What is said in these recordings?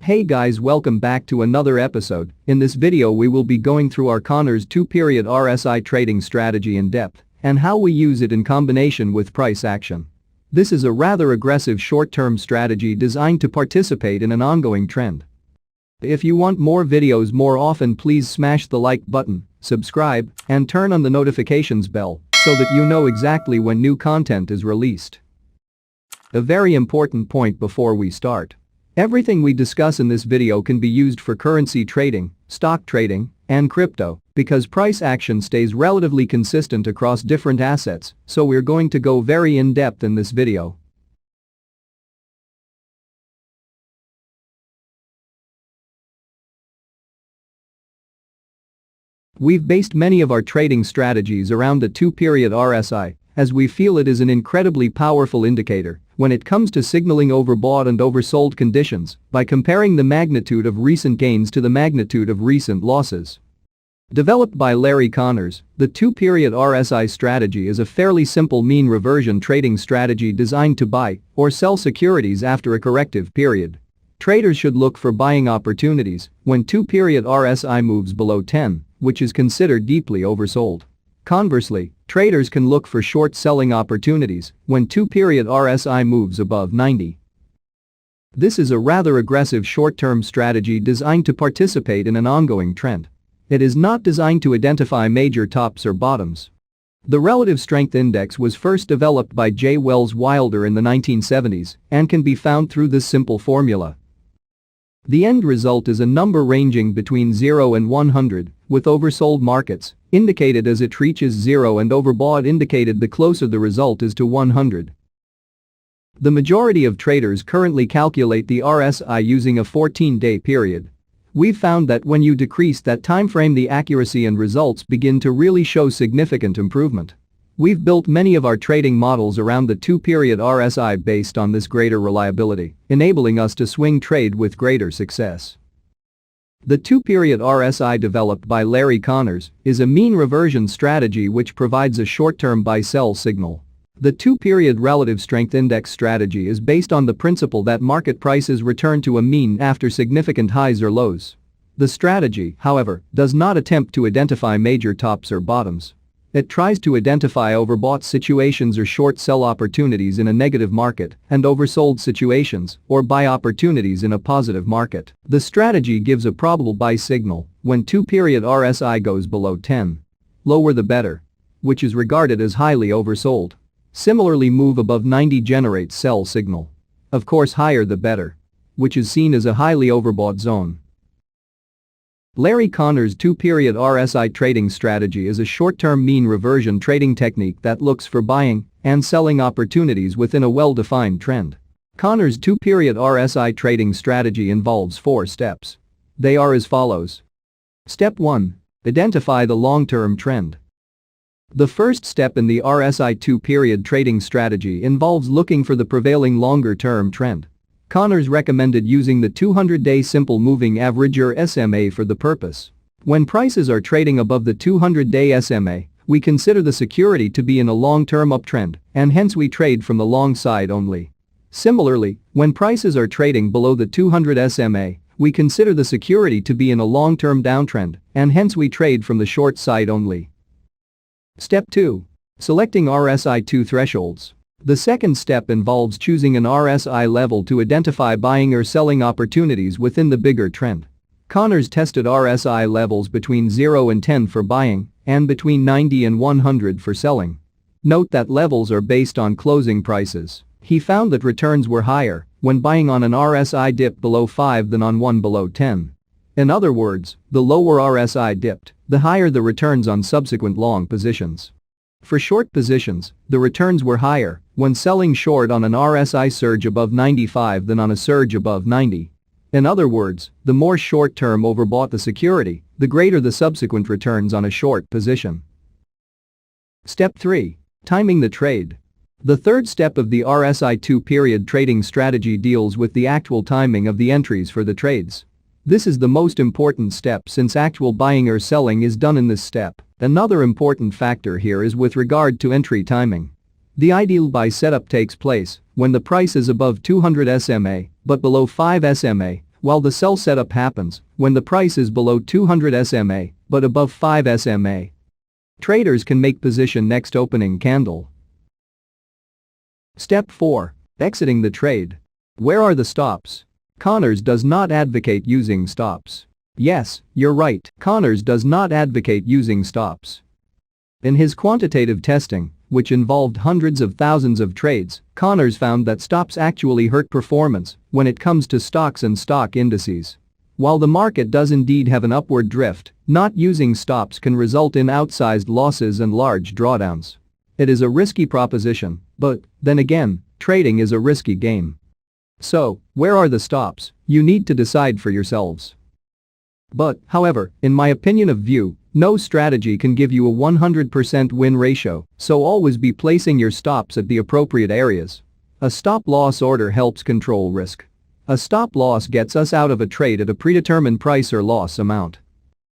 Hey guys, welcome back to another episode. In this video we will be going through our Connors 2-period RSI trading strategy in depth and how we use it in combination with price action. This is a rather aggressive short-term strategy designed to participate in an ongoing trend. If you want more videos more often, please smash the like button, subscribe, and turn on the notifications bell so that you know exactly when new content is released. A very important point before we start. Everything we discuss in this video can be used for currency trading, stock trading, and crypto because price action stays relatively consistent across different assets, so we're going to go very in-depth in this video. We've based many of our trading strategies around the 2-period RSI, as we feel it is an incredibly powerful indicator when it comes to signaling overbought and oversold conditions by comparing the magnitude of recent gains to the magnitude of recent losses. Developed by Larry Connors, the 2-period RSI strategy is a fairly simple mean reversion trading strategy designed to buy or sell securities after a corrective period. Traders should look for buying opportunities when 2-period RSI moves below 10, which is considered deeply oversold. Conversely, traders can look for short selling opportunities when 2-period RSI moves above 90. This is a rather aggressive short-term strategy designed to participate in an ongoing trend. It is not designed to identify major tops or bottoms. The Relative Strength Index was first developed by J. Wells Wilder in the 1970s and can be found through this simple formula. The end result is a number ranging between 0 and 100, with oversold markets indicated as it reaches 0 and overbought indicated the closer the result is to 100. The majority of traders currently calculate the RSI using a 14-day period. We've found that when you decrease that time frame, the accuracy and results begin to really show significant improvement. We've built many of our trading models around the 2-period RSI based on this greater reliability, enabling us to swing trade with greater success. The 2-period RSI developed by Larry Connors is a mean reversion strategy which provides a short-term buy-sell signal. The 2-period relative strength index strategy is based on the principle that market prices return to a mean after significant highs or lows. The strategy, however, does not attempt to identify major tops or bottoms. It tries to identify overbought situations or short sell opportunities in a negative market and oversold situations or buy opportunities in a positive market. The strategy gives a probable buy signal when 2-period RSI goes below 10. Lower the better, which is regarded as highly oversold. Similarly, move above 90 generates sell signal. Of course, higher the better, which is seen as a highly overbought zone. Larry Connors' 2-period RSI trading strategy is a short-term mean reversion trading technique that looks for buying and selling opportunities within a well-defined trend. Connors' 2-period RSI trading strategy involves 4 steps. They are as follows. Step 1. Identify the long-term trend. The first step in the RSI 2-period trading strategy involves looking for the prevailing longer-term trend. Connors recommended using the 200-day simple moving average or SMA for the purpose. When prices are trading above the 200-day SMA, we consider the security to be in a long-term uptrend and hence we trade from the long side only. Similarly, when prices are trading below the 200 SMA, we consider the security to be in a long-term downtrend and hence we trade from the short side only. Step 2. Selecting RSI 2 thresholds. The second step involves choosing an RSI level to identify buying or selling opportunities within the bigger trend. Connors tested RSI levels between 0 and 10 for buying and between 90 and 100 for selling. Note that levels are based on closing prices. He found that returns were higher when buying on an RSI dip below 5 than on one below 10. In other words, the lower RSI dipped, the higher the returns on subsequent long positions. For short positions, the returns were higher when selling short on an RSI surge above 95 than on a surge above 90. In other words, the more short-term overbought the security, the greater the subsequent returns on a short position. Step 3. Timing the trade. The third step of the RSI 2-period trading strategy deals with the actual timing of the entries for the trades. This is the most important step since actual buying or selling is done in this step. Another important factor here is with regard to entry timing. The ideal buy setup takes place when the price is above 200 SMA but below 5 SMA, while the sell setup happens when the price is below 200 SMA but above 5 SMA. Traders can make position next opening candle. Step 4. Exiting the trade. Where are the stops? Connors does not advocate using stops. Yes, you're right, Connors does not advocate using stops. In his quantitative testing, which involved hundreds of thousands of trades, Connors found that stops actually hurt performance when it comes to stocks and stock indices. While the market does indeed have an upward drift, not using stops can result in outsized losses and large drawdowns. It is a risky proposition, but, then again, trading is a risky game. So, where are the stops? You need to decide for yourselves. But, however, in my opinion of view, no strategy can give you a 100% win ratio, so always be placing your stops at the appropriate areas. A stop-loss order helps control risk. A stop-loss gets us out of a trade at a predetermined price or loss amount.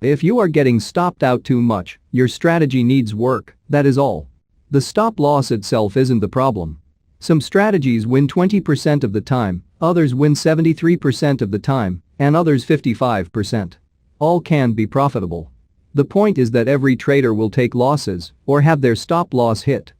If you are getting stopped out too much, your strategy needs work, that is all. The stop-loss itself isn't the problem. Some strategies win 20% of the time, others win 73% of the time, and others 55%. All can be profitable. The point is that every trader will take losses or have their stop-loss hit.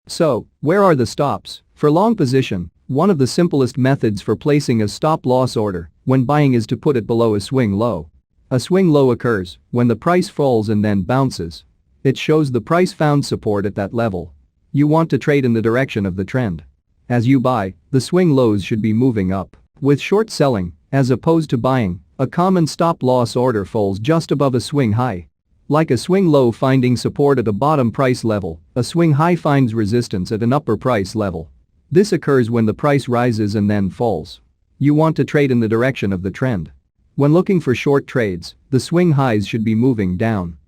So, where are the stops? For long position, one of the simplest methods for placing a stop-loss order when buying is to put it below a swing low. A swing low occurs when the price falls and then bounces. It shows the price found support at that level. You want to trade in the direction of the trend. As you buy, the swing lows should be moving up. With short selling, as opposed to buying, a common stop-loss order falls just above a swing high. Like a swing low finding support at a bottom price level, a swing high finds resistance at an upper price level. This occurs when the price rises and then falls. You want to trade in the direction of the trend. When looking for short trades, the swing highs should be moving down.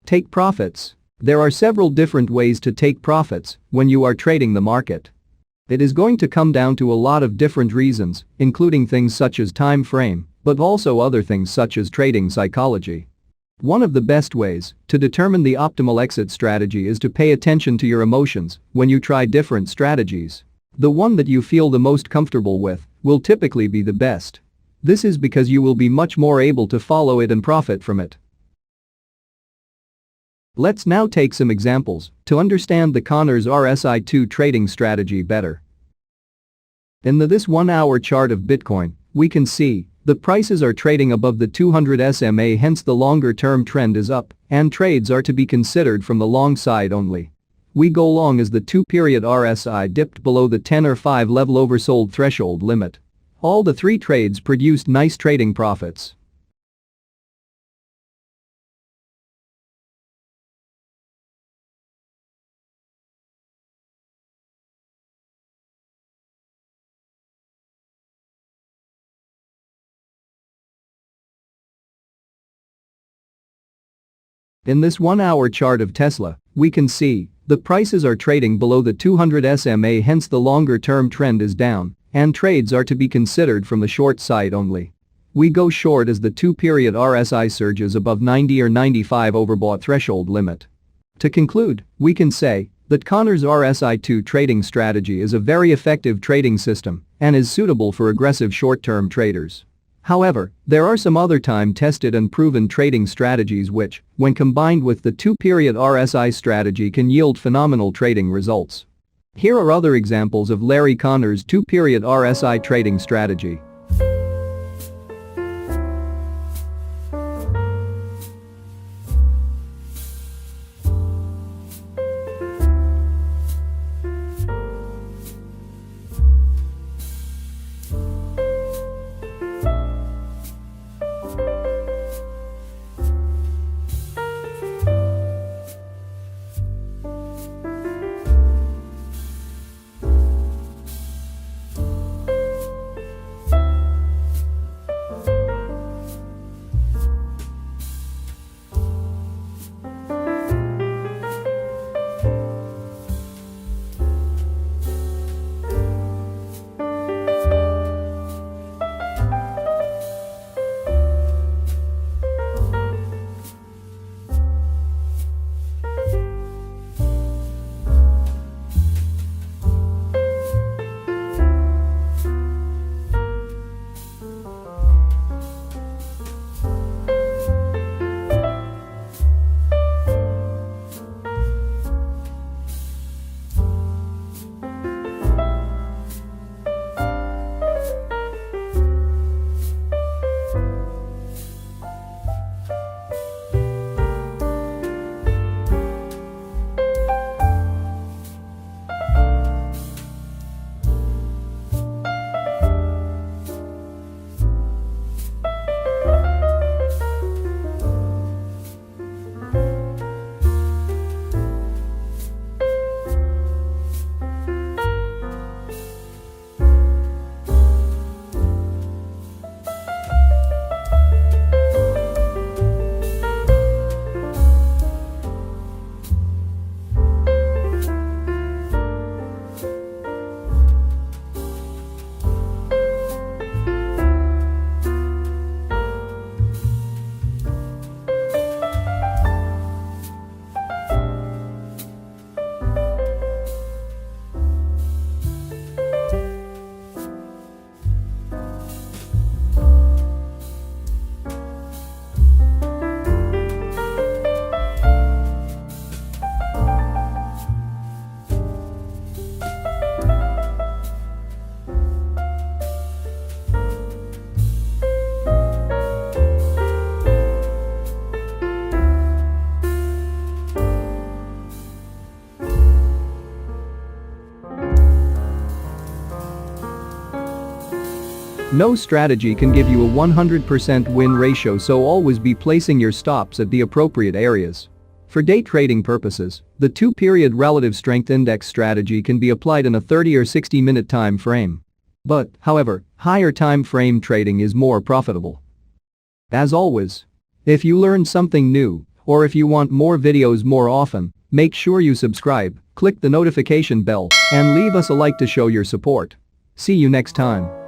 Take profits. There are several different ways to take profits when you are trading the market. It is going to come down to a lot of different reasons, including things such as time frame, but also other things such as trading psychology. One of the best ways to determine the optimal exit strategy is to pay attention to your emotions when you try different strategies. The one that you feel the most comfortable with will typically be the best. This is because you will be much more able to follow it and profit from it. Let's now take some examples to understand the Connors RSI 2 trading strategy better. In this 1-hour chart of Bitcoin, we can see the prices are trading above the 200 SMA, hence the longer-term trend is up, and trades are to be considered from the long side only. We go long as the 2-period RSI dipped below the 10 or 5 level oversold threshold limit. All the 3 trades produced nice trading profits. In this 1-hour chart of Tesla, we can see the prices are trading below the 200 SMA, hence the longer-term trend is down, and trades are to be considered from the short side only. We go short as the 2-period RSI surges above 90 or 95 overbought threshold limit. To conclude, we can say that Connors RSI 2 trading strategy is a very effective trading system and is suitable for aggressive short-term traders. However, there are some other time-tested and proven trading strategies which, when combined with the 2-period RSI strategy, can yield phenomenal trading results. Here are other examples of Larry Connors' 2-period RSI trading strategy. No strategy can give you a 100% win ratio, so always be placing your stops at the appropriate areas. For day trading purposes, the 2-period relative strength index strategy can be applied in a 30 or 60-minute time frame. But, however, higher time frame trading is more profitable. As always, if you learned something new, or if you want more videos more often, make sure you subscribe, click the notification bell, and leave us a like to show your support. See you next time.